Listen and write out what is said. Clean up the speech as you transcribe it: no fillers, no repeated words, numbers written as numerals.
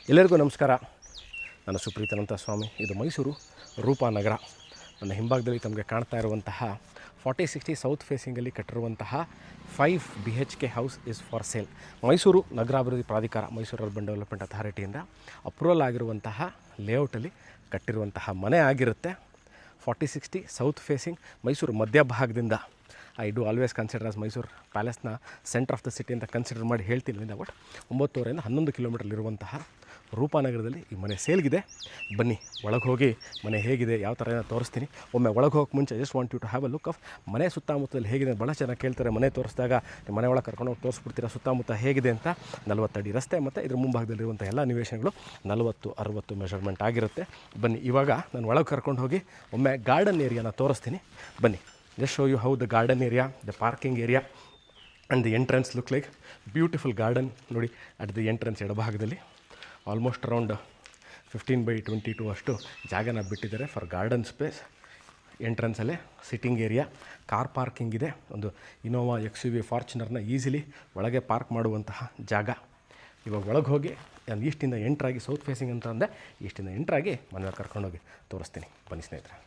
ಎಲ್ಲರಿಗೂ ನಮಸ್ಕಾರ. ನಾನು ಸುಪ್ರೀತನಂತ ಸ್ವಾಮಿ. ಇದು ಮೈಸೂರು ರೂಪಾನಗರ. ನನ್ನ ಹಿಂಭಾಗದಲ್ಲಿ ತಮಗೆ ಕಾಣ್ತಾ ಇರುವಂತಹ 4060 ಸೌತ್ ಫೇಸಿಂಗಲ್ಲಿ ಕಟ್ಟಿರುವಂತಹ 5 BHK house is for sale. Mysuru ನಗರಾಭಿವೃದ್ಧಿ ಪ್ರಾಧಿಕಾರ, ಮೈಸೂರು ಅರ್ಬನ್ ಡೆವಲಪ್ಮೆಂಟ್ ಅಥಾರಿಟಿಯಿಂದ ಅಪ್ರೂವಲ್ ಆಗಿರುವಂತಹ ಲೇಔಟಲ್ಲಿ ಕಟ್ಟಿರುವಂತಹ ಮನೆ ಆಗಿರುತ್ತೆ. 4060 ಸೌತ್ ಫೇಸಿಂಗ್, ಮೈಸೂರು ಮಧ್ಯಭಾಗದಿಂದ. I do always consider as Mysuru ಪ್ಯಾಲೇಸ್ನ ಸೆಂಟರ್ ಆಫ್ ದ ಸಿಟಿ ಅಂತ ಕನ್ಸಿಡರ್ ಮಾಡಿ ಹೇಳ್ತೀನಿ. ಬಟ್ 9 11 ಕಿಲೋಮೀಟರ್ಲಿರುವಂತಹ ರೂಪಾನಗರದಲ್ಲಿ ಈ ಮನೆ ಸೇಲ್ಗಿದೆ. ಬನ್ನಿ ಒಳಗೆ ಹೋಗಿ ಮನೆ ಹೇಗಿದೆ, ಯಾವ ಥರ ತೋರಿಸ್ತೀನಿ. ಒಮ್ಮೆ ಒಳಗೆ ಹೋಗೋಕ್ಕೆ ಮುಂಚೆ just want you to have a look of ಮನೆ ಸುತ್ತಮುತ್ತದಲ್ಲಿ ಹೇಗಿದೆ. ಭಾಳ ಚೆನ್ನಾಗಿ ಕೇಳ್ತಾರೆ, ಮನೆ ತೋರಿಸಿದಾಗ ನಿಮ್ಮ ಮನೆ ಒಳಗೆ ಕರ್ಕೊಂಡೋಗಿ ತೋರಿಸ್ಬಿಡ್ತೀರಾ ಸುತ್ತಮುತ್ತ ಹೇಗಿದೆ ಅಂತ. 40 ಅಡಿ ರಸ್ತೆ ಮತ್ತು ಇದ್ರ ಮುಂಭಾಗದಲ್ಲಿರುವಂಥ ಎಲ್ಲ ನಿವೇಶನಗಳು 40-60 ಮೆಷರ್ಮೆಂಟ್ ಆಗಿರುತ್ತೆ. ಬನ್ನಿ ಇವಾಗ ನಾನು ಒಳಗೆ ಕರ್ಕೊಂಡು ಹೋಗಿ ಒಮ್ಮೆ ಗಾರ್ಡನ್ ಏರಿಯಾನ ತೋರಿಸ್ತೀನಿ. ಬನ್ನಿ, just show you how the garden area, the parking area and the entrance look like. Beautiful garden ನೋಡಿ ಅಟ್ ದಿ ಎಂಟ್ರೆನ್ಸ್ ಎಡಭಾಗದಲ್ಲಿ. ಆಲ್ಮೋಸ್ಟ್ ಅರೌಂಡ್ 15/22 ಅಷ್ಟು ಜಾಗನ ಬಿಟ್ಟಿದ್ದಾರೆ ಫಾರ್ ಗಾರ್ಡನ್ ಸ್ಪೇಸ್. ಎಂಟ್ರೆನ್ಸಲ್ಲೇ ಸಿಟ್ಟಿಂಗ್ ಏರಿಯಾ, ಕಾರ್ ಪಾರ್ಕಿಂಗ್ ಇದೆ. ಒಂದು ಇನೋವಾ XUV ಫಾರ್ಚುನರ್ನ easily ಒಳಗೆ ಪಾರ್ಕ್ ಮಾಡುವಂತಹ ಜಾಗ. ಇವಾಗ ಒಳಗೆ ಹೋಗಿ ನಾನು ಈಸ್ಟಿಂದ ಎಂಟ್ರಾಗಿ, ಸೌತ್ ಫೇಸಿಂಗ್ ಅಂತ ಅಂದೆ, ಈಸ್ಟಿಂದ ಎಂಟ್ರಾಗಿ ಮನೆಯೊಳಗೆ ಕರ್ಕೊಂಡೋಗಿ ತೋರಿಸ್ತೀನಿ. ಬನ್ನಿ ಸ್ನೇಹಿತರೆ.